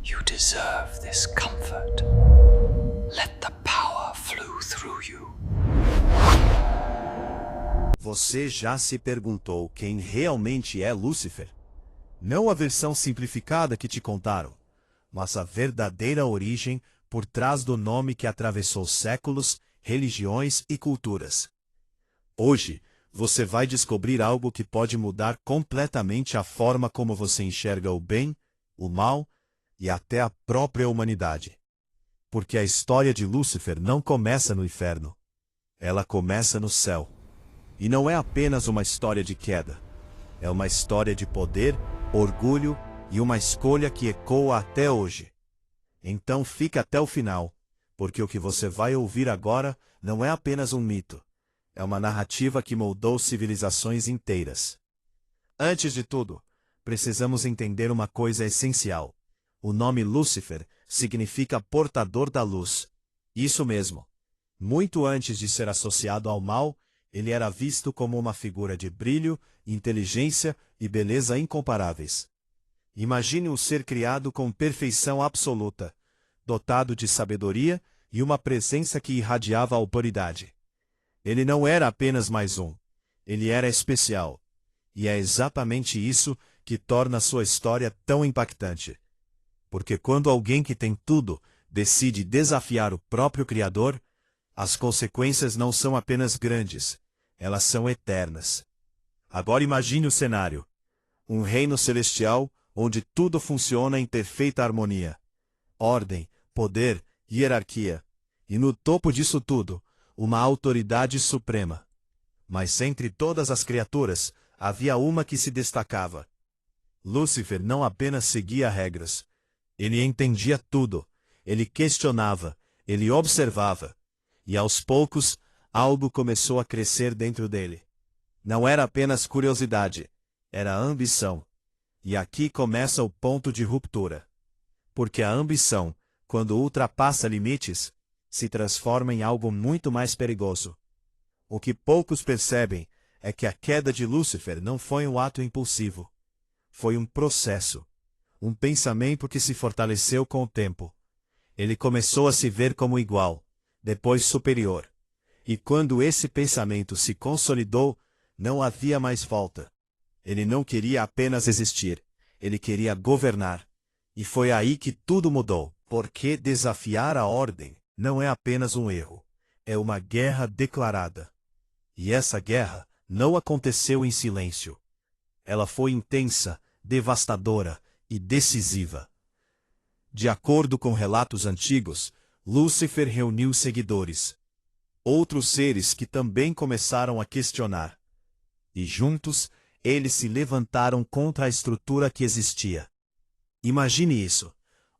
You deserve this comfort. Let the power flow through you. Você já se perguntou quem realmente é Lúcifer? Não a versão simplificada que te contaram, mas a verdadeira origem por trás do nome que atravessou séculos, religiões e culturas. Hoje, você vai descobrir algo que pode mudar completamente a forma como você enxerga o bem, o mal e até a própria humanidade. Porque a história de Lúcifer não começa no inferno. Ela começa no céu. E não é apenas uma história de queda. É uma história de poder, orgulho e uma escolha que ecoa até hoje. Então fica até o final, porque o que você vai ouvir agora não é apenas um mito. É uma narrativa que moldou civilizações inteiras. Antes de tudo, precisamos entender uma coisa essencial. O nome Lúcifer significa portador da luz. Isso mesmo. Muito antes de ser associado ao mal, ele era visto como uma figura de brilho, inteligência e beleza incomparáveis. Imagine um ser criado com perfeição absoluta, dotado de sabedoria e uma presença que irradiava autoridade. Ele não era apenas mais um. Ele era especial. E é exatamente isso que torna sua história tão impactante. Porque quando alguém que tem tudo decide desafiar o próprio Criador, as consequências não são apenas grandes, elas são eternas. Agora imagine o cenário. Um reino celestial onde tudo funciona em perfeita harmonia. Ordem, poder, hierarquia. E no topo disso tudo, uma autoridade suprema. Mas entre todas as criaturas, havia uma que se destacava. Lúcifer não apenas seguia regras. Ele entendia tudo. Ele questionava. Ele observava. E aos poucos, algo começou a crescer dentro dele. Não era apenas curiosidade. Era ambição. E aqui começa o ponto de ruptura. Porque a ambição, quando ultrapassa limites, se transforma em algo muito mais perigoso. O que poucos percebem é que a queda de Lúcifer não foi um ato impulsivo. Foi um processo. Um pensamento que se fortaleceu com o tempo. Ele começou a se ver como igual, depois superior. E quando esse pensamento se consolidou, não havia mais volta. Ele não queria apenas existir, ele queria governar. E foi aí que tudo mudou, porque desafiar a ordem não é apenas um erro, é uma guerra declarada. E essa guerra não aconteceu em silêncio. Ela foi intensa, devastadora e decisiva. De acordo com relatos antigos, Lúcifer reuniu seguidores. Outros seres que também começaram a questionar. E juntos, eles se levantaram contra a estrutura que existia. Imagine isso.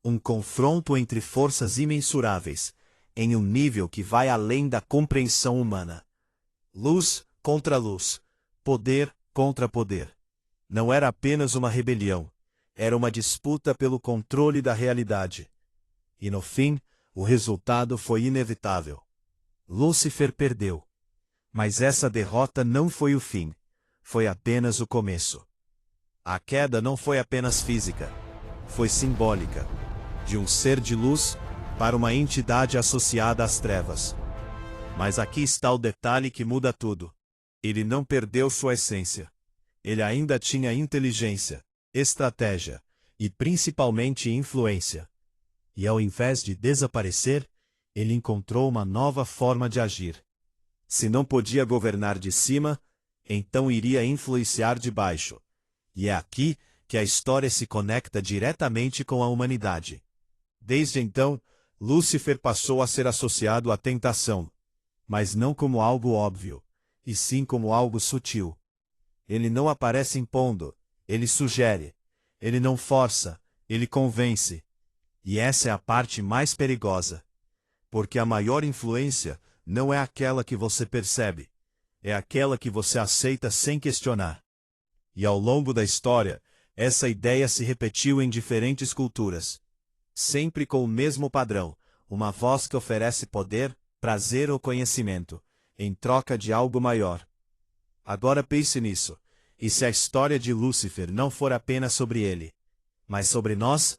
Um confronto entre forças imensuráveis, em um nível que vai além da compreensão humana. Luz contra luz. Poder contra poder. Não era apenas uma rebelião. Era uma disputa pelo controle da realidade. E no fim, o resultado foi inevitável. Lúcifer perdeu. Mas essa derrota não foi o fim. Foi apenas o começo. A queda não foi apenas física. Foi simbólica. De um ser de luz para uma entidade associada às trevas. Mas aqui está o detalhe que muda tudo. Ele não perdeu sua essência. Ele ainda tinha inteligência, estratégia e principalmente influência. E ao invés de desaparecer, ele encontrou uma nova forma de agir. Se não podia governar de cima, então iria influenciar de baixo. E é aqui que a história se conecta diretamente com a humanidade. Desde então, Lúcifer passou a ser associado à tentação, mas não como algo óbvio, e sim como algo sutil. Ele não aparece impondo, ele sugere. Ele não força, ele convence. E essa é a parte mais perigosa. Porque a maior influência não é aquela que você percebe, é aquela que você aceita sem questionar. E ao longo da história, essa ideia se repetiu em diferentes culturas. Sempre com o mesmo padrão, uma voz que oferece poder, prazer ou conhecimento, em troca de algo maior. Agora pense nisso. E se a história de Lúcifer não for apenas sobre ele, mas sobre nós?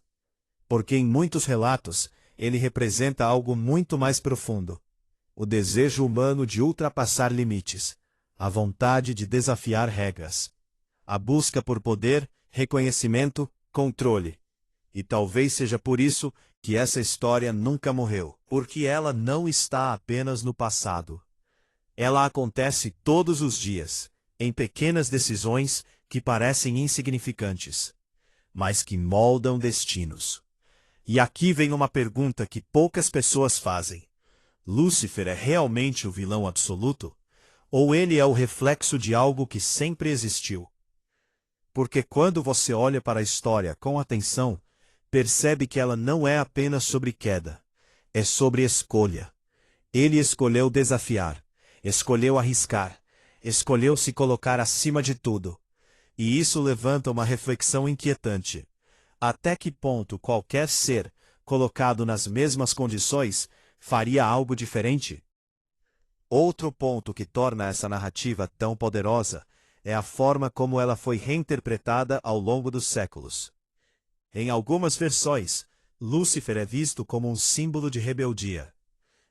Porque em muitos relatos, ele representa algo muito mais profundo. O desejo humano de ultrapassar limites, a vontade de desafiar regras, a busca por poder, reconhecimento, controle. E talvez seja por isso que essa história nunca morreu, porque ela não está apenas no passado. Ela acontece todos os dias, em pequenas decisões que parecem insignificantes, mas que moldam destinos. E aqui vem uma pergunta que poucas pessoas fazem. Lúcifer é realmente o vilão absoluto? Ou ele é o reflexo de algo que sempre existiu? Porque quando você olha para a história com atenção, percebe que ela não é apenas sobre queda, é sobre escolha. Ele escolheu desafiar, escolheu arriscar, escolheu se colocar acima de tudo. E isso levanta uma reflexão inquietante. Até que ponto qualquer ser, colocado nas mesmas condições, faria algo diferente? Outro ponto que torna essa narrativa tão poderosa é a forma como ela foi reinterpretada ao longo dos séculos. Em algumas versões, Lúcifer é visto como um símbolo de rebeldia.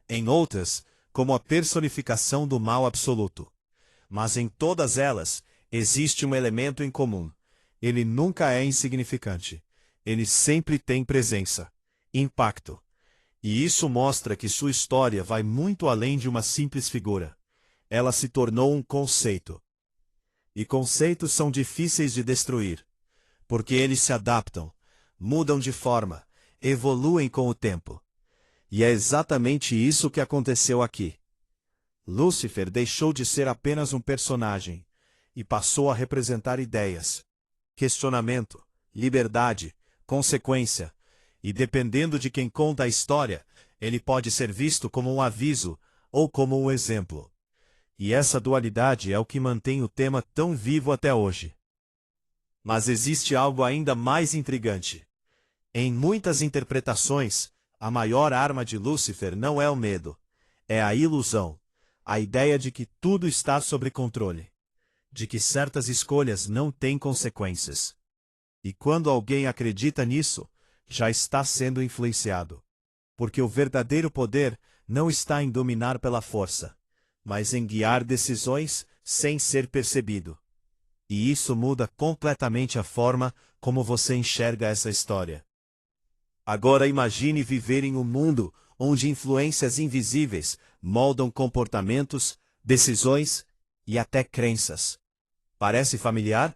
Em outras, como a personificação do mal absoluto. Mas em todas elas, existe um elemento em comum. Ele nunca é insignificante. Ele sempre tem presença, impacto. E isso mostra que sua história vai muito além de uma simples figura. Ela se tornou um conceito. E conceitos são difíceis de destruir, porque eles se adaptam, mudam de forma, evoluem com o tempo. E é exatamente isso que aconteceu aqui. Lúcifer deixou de ser apenas um personagem e passou a representar ideias, questionamento, liberdade, consequência. E dependendo de quem conta a história, ele pode ser visto como um aviso ou como um exemplo. E essa dualidade é o que mantém o tema tão vivo até hoje. Mas existe algo ainda mais intrigante. Em muitas interpretações, a maior arma de Lúcifer não é o medo, é a ilusão, a ideia de que tudo está sob controle, de que certas escolhas não têm consequências. E quando alguém acredita nisso, já está sendo influenciado. Porque o verdadeiro poder não está em dominar pela força, mas em guiar decisões sem ser percebido. E isso muda completamente a forma como você enxerga essa história. Agora imagine viver em um mundo onde influências invisíveis moldam comportamentos, decisões e até crenças. Parece familiar?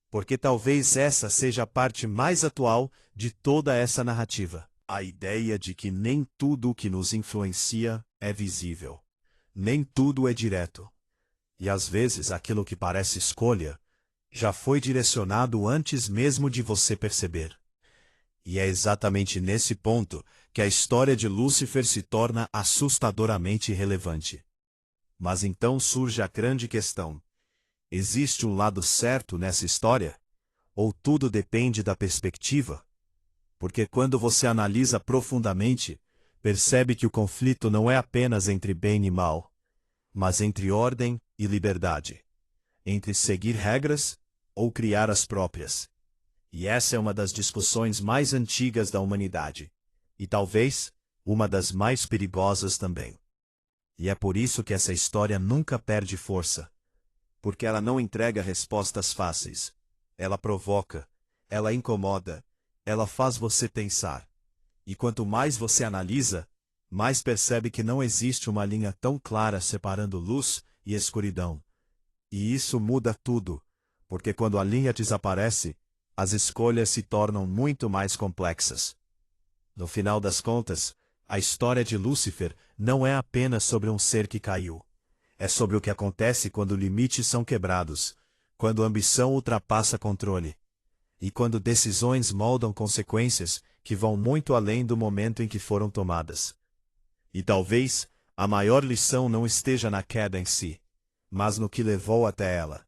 Porque talvez essa seja a parte mais atual de toda essa narrativa. A ideia de que nem tudo o que nos influencia é visível. Nem tudo é direto. E às vezes aquilo que parece escolha já foi direcionado antes mesmo de você perceber. E é exatamente nesse ponto que a história de Lúcifer se torna assustadoramente relevante. Mas então surge a grande questão. Existe um lado certo nessa história? Ou tudo depende da perspectiva? Porque quando você analisa profundamente, percebe que o conflito não é apenas entre bem e mal, mas entre ordem e liberdade, entre seguir regras ou criar as próprias. E essa é uma das discussões mais antigas da humanidade, e talvez uma das mais perigosas também. E é por isso que essa história nunca perde força, porque ela não entrega respostas fáceis. Ela provoca, ela incomoda, ela faz você pensar. E quanto mais você analisa, mais percebe que não existe uma linha tão clara separando luz e escuridão. E isso muda tudo, porque quando a linha desaparece, as escolhas se tornam muito mais complexas. No final das contas, a história de Lúcifer não é apenas sobre um ser que caiu. É sobre o que acontece quando limites são quebrados, quando a ambição ultrapassa controle, e quando decisões moldam consequências que vão muito além do momento em que foram tomadas. E talvez a maior lição não esteja na queda em si, mas no que levou até ela.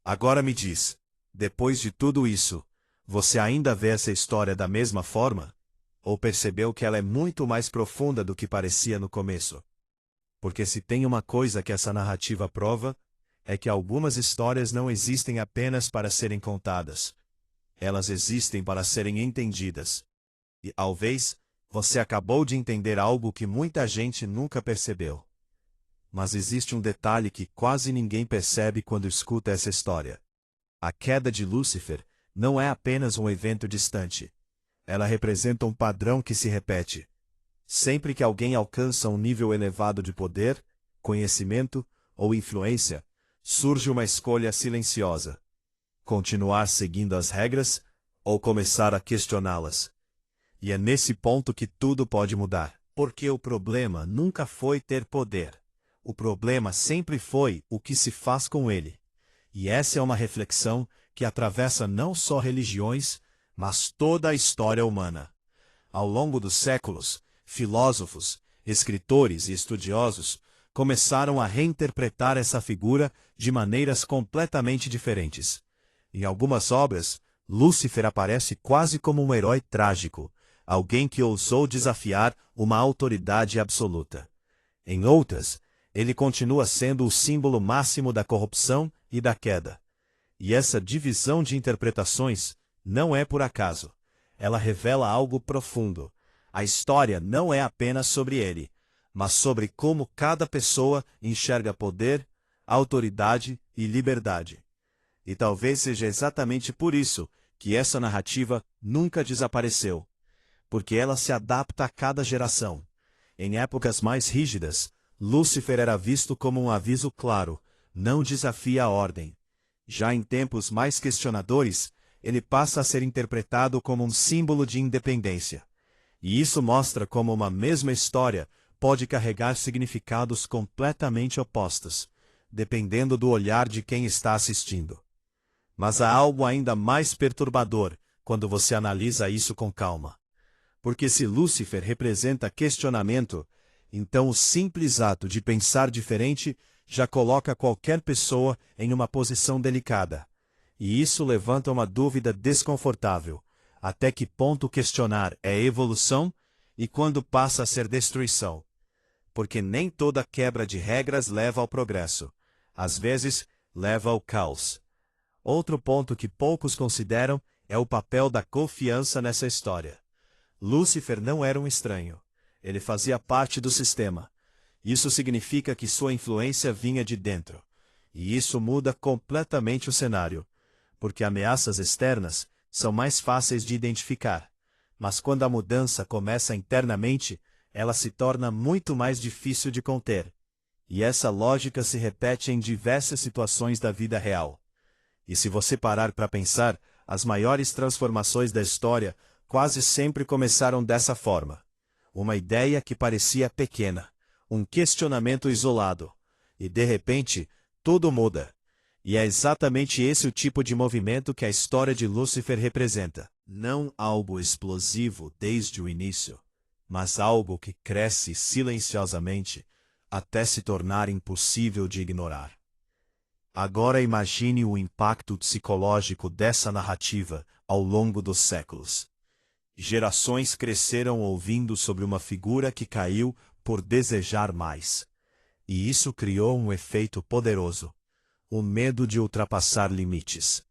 Agora me diz, depois de tudo isso, você ainda vê essa história da mesma forma? Ou percebeu que ela é muito mais profunda do que parecia no começo? Porque se tem uma coisa que essa narrativa prova, é que algumas histórias não existem apenas para serem contadas. Elas existem para serem entendidas. E talvez você acabou de entender algo que muita gente nunca percebeu. Mas existe um detalhe que quase ninguém percebe quando escuta essa história. A queda de Lúcifer não é apenas um evento distante. Ela representa um padrão que se repete. Sempre que alguém alcança um nível elevado de poder, conhecimento ou influência, surge uma escolha silenciosa: continuar seguindo as regras ou começar a questioná-las. E é nesse ponto que tudo pode mudar. Porque o problema nunca foi ter poder. O problema sempre foi o que se faz com ele. E essa é uma reflexão que atravessa não só religiões, mas toda a história humana. Ao longo dos séculos, filósofos, escritores e estudiosos começaram a reinterpretar essa figura de maneiras completamente diferentes. Em algumas obras, Lúcifer aparece quase como um herói trágico, alguém que ousou desafiar uma autoridade absoluta. Em outras, ele continua sendo o símbolo máximo da corrupção e da queda. E essa divisão de interpretações não é por acaso. Ela revela algo profundo. A história não é apenas sobre ele, mas sobre como cada pessoa enxerga poder, autoridade e liberdade. E talvez seja exatamente por isso que essa narrativa nunca desapareceu. Porque ela se adapta a cada geração. Em épocas mais rígidas, Lúcifer era visto como um aviso claro: não desafia a ordem. Já em tempos mais questionadores, ele passa a ser interpretado como um símbolo de independência. E isso mostra como uma mesma história pode carregar significados completamente opostos, dependendo do olhar de quem está assistindo. Mas há algo ainda mais perturbador quando você analisa isso com calma. Porque se Lúcifer representa questionamento, então o simples ato de pensar diferente já coloca qualquer pessoa em uma posição delicada. E isso levanta uma dúvida desconfortável: até que ponto questionar é evolução e quando passa a ser destruição? Porque nem toda quebra de regras leva ao progresso. Às vezes, leva ao caos. Outro ponto que poucos consideram é o papel da confiança nessa história. Lúcifer não era um estranho. Ele fazia parte do sistema. Isso significa que sua influência vinha de dentro. E isso muda completamente o cenário. Porque ameaças externas são mais fáceis de identificar. Mas quando a mudança começa internamente, ela se torna muito mais difícil de conter. E essa lógica se repete em diversas situações da vida real. E se você parar para pensar, as maiores transformações da história quase sempre começaram dessa forma. Uma ideia que parecia pequena, um questionamento isolado. E de repente, tudo muda. E é exatamente esse o tipo de movimento que a história de Lúcifer representa. Não algo explosivo desde o início, mas algo que cresce silenciosamente até se tornar impossível de ignorar. Agora imagine o impacto psicológico dessa narrativa ao longo dos séculos. Gerações cresceram ouvindo sobre uma figura que caiu por desejar mais. E isso criou um efeito poderoso: o medo de ultrapassar limites,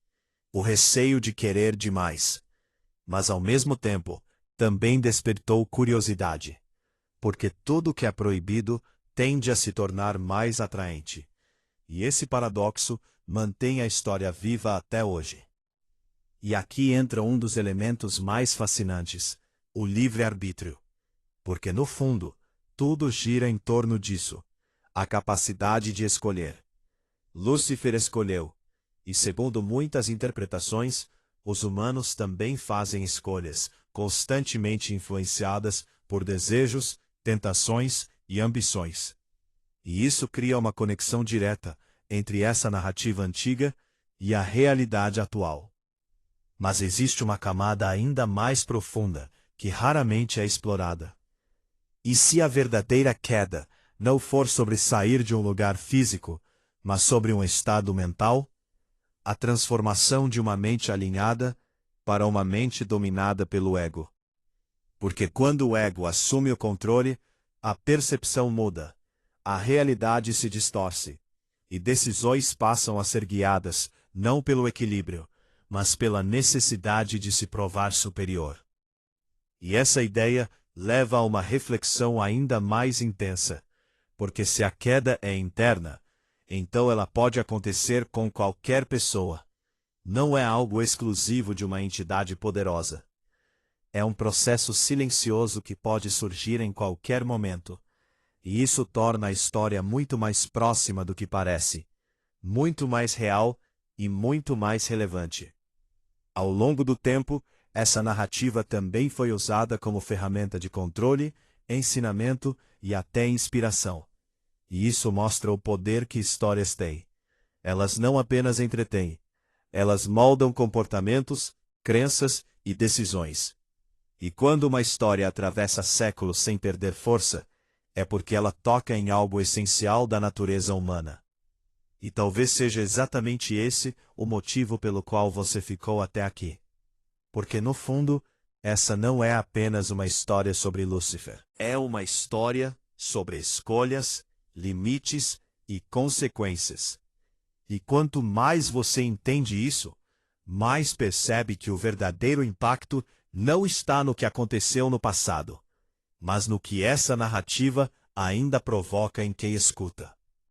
o receio de querer demais. Mas ao mesmo tempo, também despertou curiosidade. Porque tudo que é proibido tende a se tornar mais atraente. E esse paradoxo mantém a história viva até hoje. E aqui entra um dos elementos mais fascinantes: o livre-arbítrio. Porque no fundo, tudo gira em torno disso: a capacidade de escolher. Lúcifer escolheu. E segundo muitas interpretações, os humanos também fazem escolhas, constantemente influenciadas por desejos, tentações e ambições. E isso cria uma conexão direta entre essa narrativa antiga e a realidade atual. Mas existe uma camada ainda mais profunda, que raramente é explorada. E se a verdadeira queda não for sobre sair de um lugar físico, mas sobre um estado mental? A transformação de uma mente alinhada para uma mente dominada pelo ego. Porque quando o ego assume o controle, a percepção muda, a realidade se distorce, e decisões passam a ser guiadas não pelo equilíbrio, mas pela necessidade de se provar superior. E essa ideia leva a uma reflexão ainda mais intensa, porque se a queda é interna, então ela pode acontecer com qualquer pessoa. Não é algo exclusivo de uma entidade poderosa. É um processo silencioso que pode surgir em qualquer momento. E isso torna a história muito mais próxima do que parece, muito mais real e muito mais relevante. Ao longo do tempo, essa narrativa também foi usada como ferramenta de controle, ensinamento e até inspiração. E isso mostra o poder que histórias têm. Elas não apenas entretêm, elas moldam comportamentos, crenças e decisões. E quando uma história atravessa séculos sem perder força, é porque ela toca em algo essencial da natureza humana. E talvez seja exatamente esse o motivo pelo qual você ficou até aqui. Porque no fundo, essa não é apenas uma história sobre Lúcifer. É uma história sobre escolhas, limites e consequências. E quanto mais você entende isso, mais percebe que o verdadeiro impacto não está no que aconteceu no passado, mas no que essa narrativa ainda provoca em quem escuta.